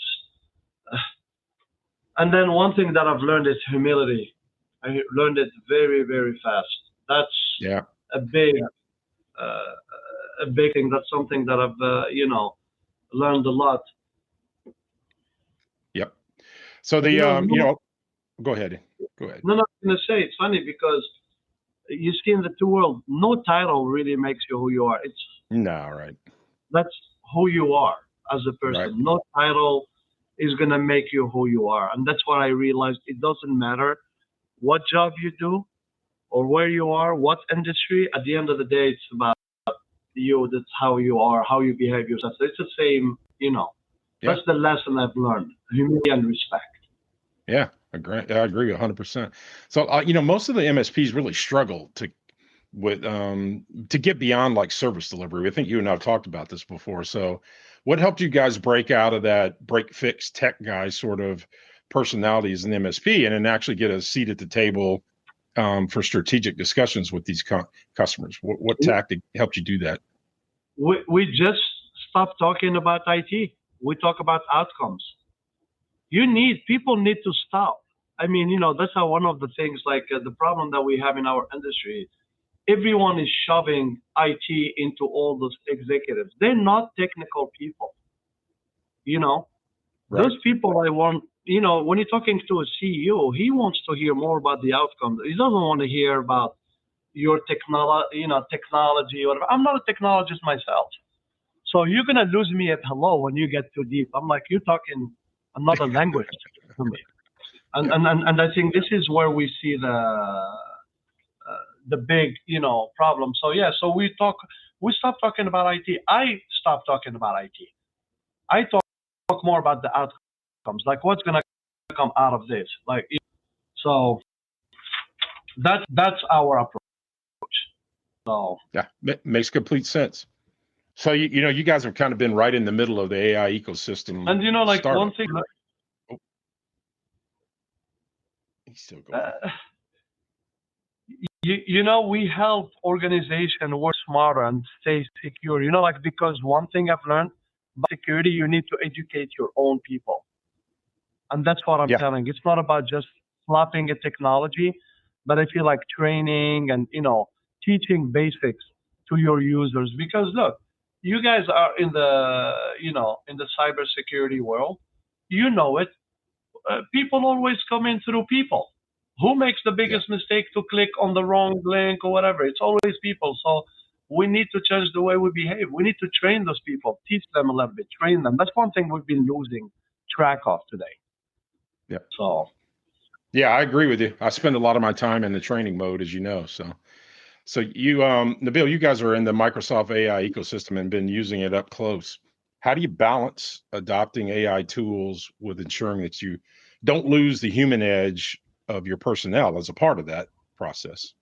[SPEAKER 4] and then one thing that I've learned is humility. I learned it very, very fast. That's a big thing. That's something that I've, learned a lot.
[SPEAKER 6] Yep. So go ahead.
[SPEAKER 4] No, I was going to say, it's funny because you see in the two world, no title really makes you who you are. It's
[SPEAKER 6] No, right.
[SPEAKER 4] That's who you are as a person.
[SPEAKER 6] Right.
[SPEAKER 4] No title is gonna make you who you are, and that's what I realized. It doesn't matter what job you do or where you are, what industry. At the end of the day, it's about you. That's how you are, how you behave yourself. So it's the same,
[SPEAKER 6] Yeah.
[SPEAKER 4] That's the lesson I've learned: humility and respect.
[SPEAKER 6] Yeah, I agree 100%. So, most of the MSPs really struggle to get beyond like service delivery. I think you and I've talked about this before. So, what helped you guys break out of that break fix tech guy sort of personalities in MSP and then actually get a seat at the table for strategic discussions with these customers? What tactic helped you do that?
[SPEAKER 4] We just stopped talking about IT. We talk about outcomes. People need to stop. I mean, that's how one of the things, like the problem that we have in our industry. Everyone is shoving IT into all those executives. They're not technical people.
[SPEAKER 6] Right.
[SPEAKER 4] Those people I want, when you're talking to a CEO, he wants to hear more about the outcome. He doesn't want to hear about your technology or whatever. I'm not a technologist myself. So you're going to lose me at hello when you get too deep. I'm like, you're talking another language to me. And I think this is where we see the big, problem. So so we stopped talking about IT. I stopped talking about IT. I talk more about the outcomes, like what's going to come out of this. So that's our approach. So
[SPEAKER 6] yeah, makes complete sense. So you guys have kind of been right in the middle of the AI ecosystem.
[SPEAKER 4] And
[SPEAKER 6] startup.
[SPEAKER 4] one thing.
[SPEAKER 6] He's still going.
[SPEAKER 4] We help organizations work smarter and stay secure. Because one thing I've learned about security, you need to educate your own people. And that's what I'm telling. It's not about just slapping a technology, but I feel like training and, teaching basics to your users. Because look, you guys are in the, in the cybersecurity world. You know it. People always come in through people. Who makes the biggest mistake to click on the wrong link or whatever? It's always people. So we need to change the way we behave. We need to train those people, teach them a little bit, train them. That's one thing we've been losing track of today.
[SPEAKER 6] Yeah.
[SPEAKER 4] So.
[SPEAKER 6] Yeah, I agree with you. I spend a lot of my time in the training mode, as you know. So you, Nabil, you guys are in the Microsoft AI ecosystem and been using it up close. How do you balance adopting AI tools with ensuring that you don't lose the human edge of your personnel as a part of that process?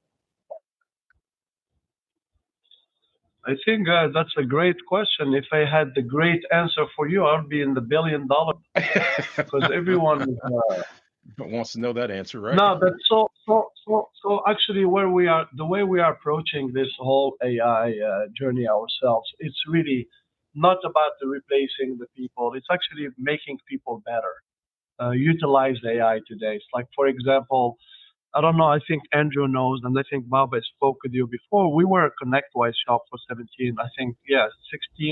[SPEAKER 4] I think that's a great question. If I had the great answer for you, I'd be in the $1 billion because everyone
[SPEAKER 6] wants to know that answer, right?
[SPEAKER 4] No, but so actually, the way we are approaching this whole AI journey ourselves, it's really not about replacing the people. It's actually making people better. Utilize AI today. It's like, for example, I don't know. I think Andrew knows, and I think Bob has spoke with you before. We were a ConnectWise shop for 16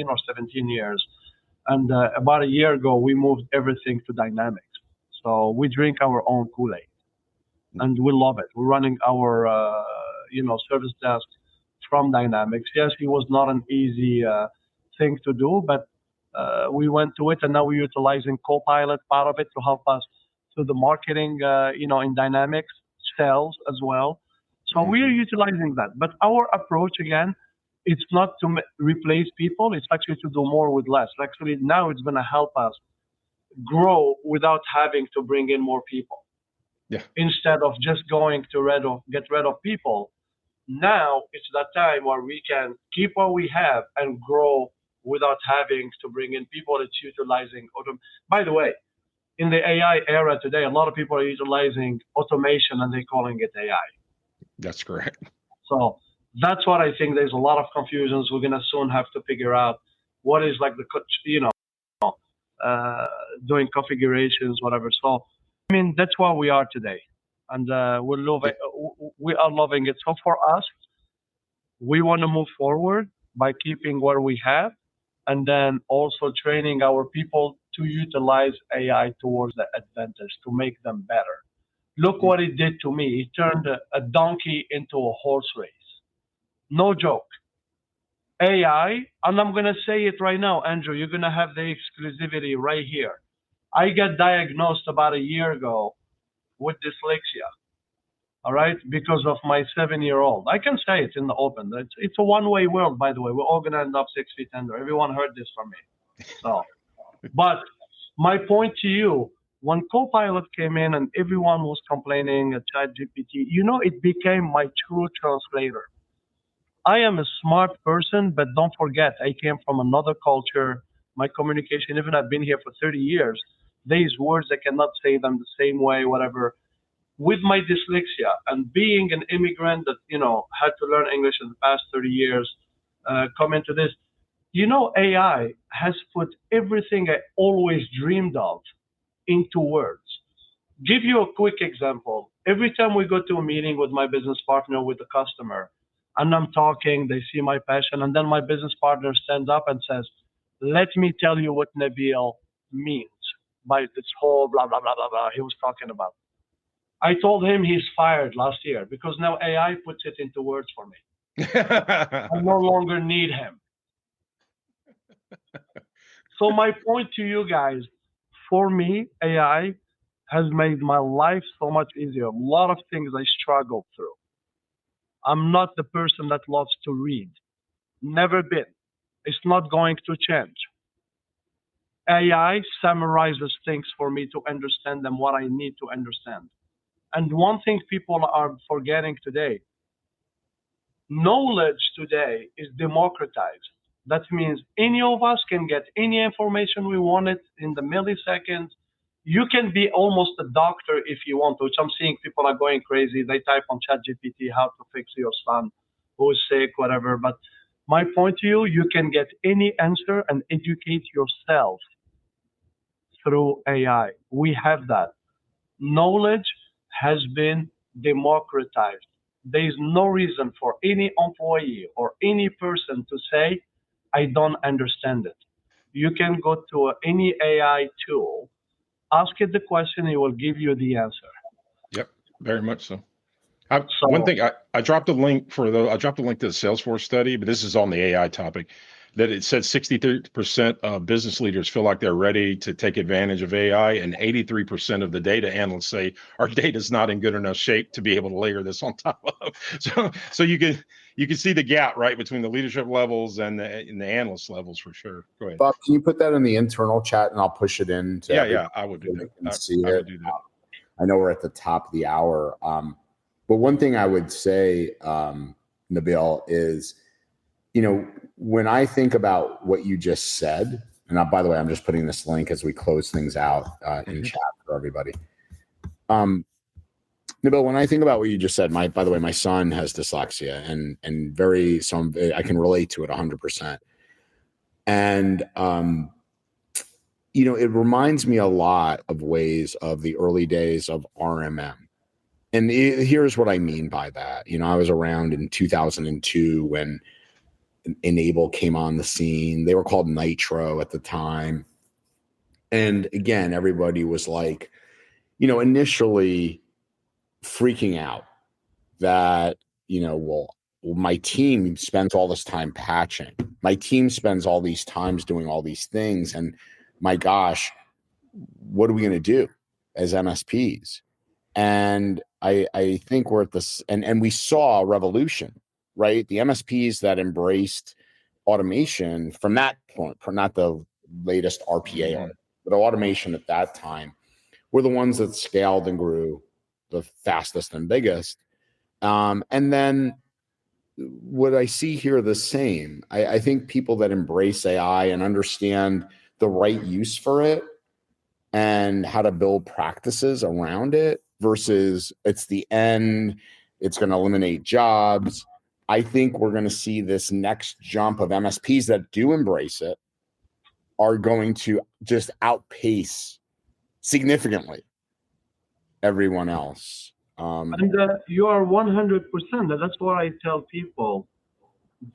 [SPEAKER 4] or 17 years, and about a year ago, we moved everything to Dynamics. So we drink our own Kool-Aid, and we love it. We're running our service desk from Dynamics. Yes, it was not an easy thing to do, but we went to it, and now we're utilizing Copilot, part of it, to help us to the marketing, in Dynamics, sales as well. So we're utilizing that. But our approach, again, it's not to replace people. It's actually to do more with less. Actually, now it's going to help us grow without having to bring in more people.
[SPEAKER 6] Yeah.
[SPEAKER 4] Instead of just going to get rid of people, now it's that time where we can keep what we have and grow without having to bring in people. It's utilizing By the way, in the AI era today, a lot of people are utilizing automation and they're calling it AI.
[SPEAKER 6] That's correct.
[SPEAKER 4] So that's what I think. There's a lot of confusions. We're gonna soon have to figure out what is like doing configurations, whatever. So I mean, that's where we are today, and we are loving it. So for us, we want to move forward by keeping what we have, and then also training our people to utilize AI towards the advantage to make them better. Look what it did to me. It turned a donkey into a horse race. No joke. AI, and I'm going to say it right now, Andrew, you're going to have the exclusivity right here. I got diagnosed about a year ago with dyslexia, all right, because of my 7-year-old. I can say it in the open. It's a one-way world, by the way. We're all going to end up 6 feet under. Everyone heard this from me. So, but my point to you, when Copilot came in and everyone was complaining at ChatGPT, it became my true translator. I am a smart person, but don't forget, I came from another culture. My communication, even I've been here for 30 years, these words, I cannot say them the same way, whatever. With my dyslexia and being an immigrant that, had to learn English in the past 30 years, come into this, AI has put everything I always dreamed of into words. Give you a quick example. Every time we go to a meeting with my business partner, with the customer, and I'm talking, they see my passion, and then my business partner stands up and says, let me tell you what Nabil means by this whole blah, blah, blah, blah, blah he was talking about. I told him he's fired last year because now AI puts it into words for me. I no longer need him. So my point to you guys, for me, AI has made my life so much easier. A lot of things I struggled through. I'm not the person that loves to read. Never been. It's not going to change. AI summarizes things for me to understand them, what I need to understand. And one thing people are forgetting today, knowledge today is democratized. That means any of us can get any information we wanted in the milliseconds. You can be almost a doctor if you want to, which I'm seeing people are going crazy. They type on ChatGPT how to fix your son who is sick, whatever. But my point to you, you can get any answer and educate yourself through AI. We have that. Knowledge has been democratized. There is no reason for any employee or any person to say, I don't understand it. You can go to any AI tool, ask it the question, it will give you the answer.
[SPEAKER 6] Yep, very much so. One thing, I dropped a link to the Salesforce study, but this is on the AI topic, that it said 63% of business leaders feel like they're ready to take advantage of AI, and 83% of the data analysts say our data is not in good enough shape to be able to layer this on top of. So you can see the gap, right, between the leadership levels and the analyst levels for sure. Go ahead.
[SPEAKER 2] Bob, can you put that in the internal chat and I'll push it in?
[SPEAKER 6] Yeah, I would do that. I would do that.
[SPEAKER 2] I know we're at the top of the hour. But one thing I would say, Nabil, is, when I think about what you just said, and by the way, I'm just putting this link as we close things out in chat for everybody. Nabil, when I think about what you just said, by the way, my son has dyslexia and I can relate to it 100%. And, it reminds me a lot of ways of the early days of RMM. And here's what I mean by that. I was around in 2002 when Enable came on the scene. They were called Nitro at the time. And again, everybody was like, initially freaking out that, well, my team spends all this time patching. My team spends all these times doing all these things. And my gosh, what are we going to do as MSPs? And I think we're at this, and we saw a revolution, right? The MSPs that embraced automation from that point, not the latest RPA, but automation at that time, were the ones that scaled and grew the fastest and biggest. And then what I see here the same. I think people that embrace AI and understand the right use for it and how to build practices around it versus it's the end, it's going to eliminate jobs. I think we're going to see this next jump of MSPs that do embrace it are going to just outpace significantly everyone else.
[SPEAKER 4] And you are 100%. That's what I tell people.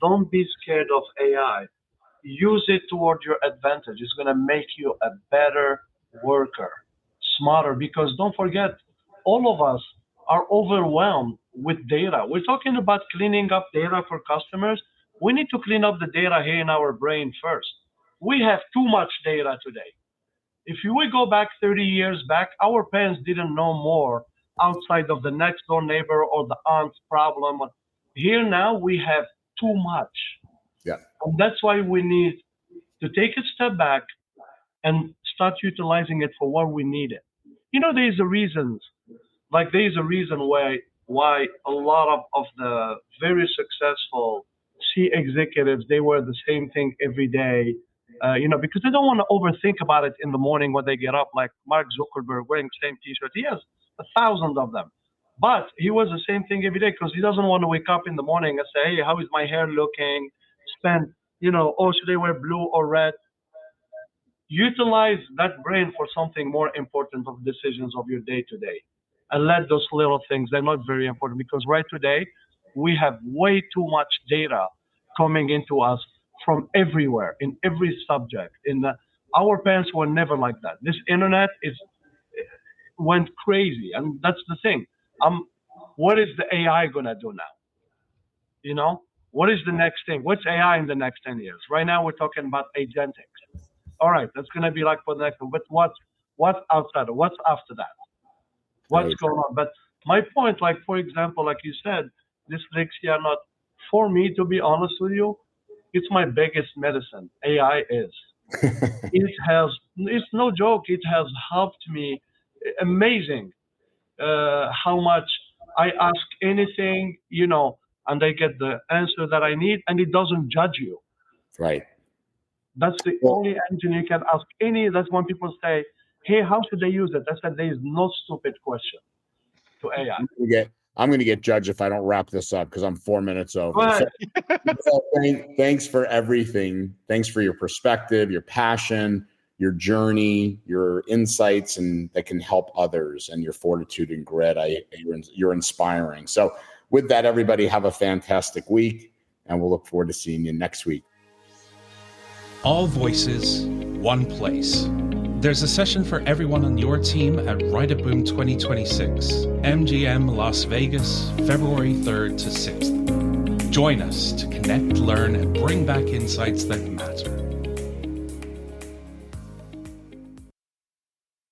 [SPEAKER 4] Don't be scared of AI. Use it toward your advantage. It's going to make you a better worker, smarter, because don't forget, all of us are overwhelmed with data. We're talking about cleaning up data for customers. We need to clean up the data here in our brain first. We have too much data today. If we go back 30 years back, our parents didn't know more outside of the next door neighbor or the aunt's problem. Here now we have too much.
[SPEAKER 2] Yeah.
[SPEAKER 4] And that's why we need to take a step back and start utilizing it for what we need it. There's a reason why a lot of the very successful C executives, they wear the same thing every day, because they don't want to overthink about it in the morning when they get up, like Mark Zuckerberg wearing the same t-shirt. He has 1,000 of them, but he wears the same thing every day because he doesn't want to wake up in the morning and say, hey, how is my hair looking? Should I wear blue or red? Utilize that brain for something more important of decisions of your day to day. And let those little things, they're not very important because right today, we have way too much data coming into us from everywhere, in every subject. Our parents were never like that. This internet went crazy. And that's the thing. What is the AI going to do now? What is the next thing? What's AI in the next 10 years? Right now, we're talking about agentics. All right, that's going to be like for the next one. But what's outside? What's after that? What's going on? But my point, like, for example, like you said, dyslexia, not for me, to be honest with you, it's my biggest medicine. AI is. It's no joke. It has helped me. Amazing how much I ask anything, and I get the answer that I need, and it doesn't judge you.
[SPEAKER 2] Right.
[SPEAKER 4] That's the only engine you can ask any. That's when people say, hey, how should I use it? I said, there is no stupid question to AI.
[SPEAKER 2] I'm going to get judged if I don't wrap this up because I'm 4 minutes over.
[SPEAKER 4] Right.
[SPEAKER 2] So thanks for everything. Thanks for your perspective, your passion, your journey, your insights, and that can help others, and your fortitude and grit. You're inspiring. So with that, everybody have a fantastic week, and we'll look forward to seeing you next week.
[SPEAKER 1] All voices, one place. There's a session for everyone on your team at Write a Boom 2026, MGM Las Vegas, February 3rd to 6th. Join us to connect, learn, and bring back insights that matter.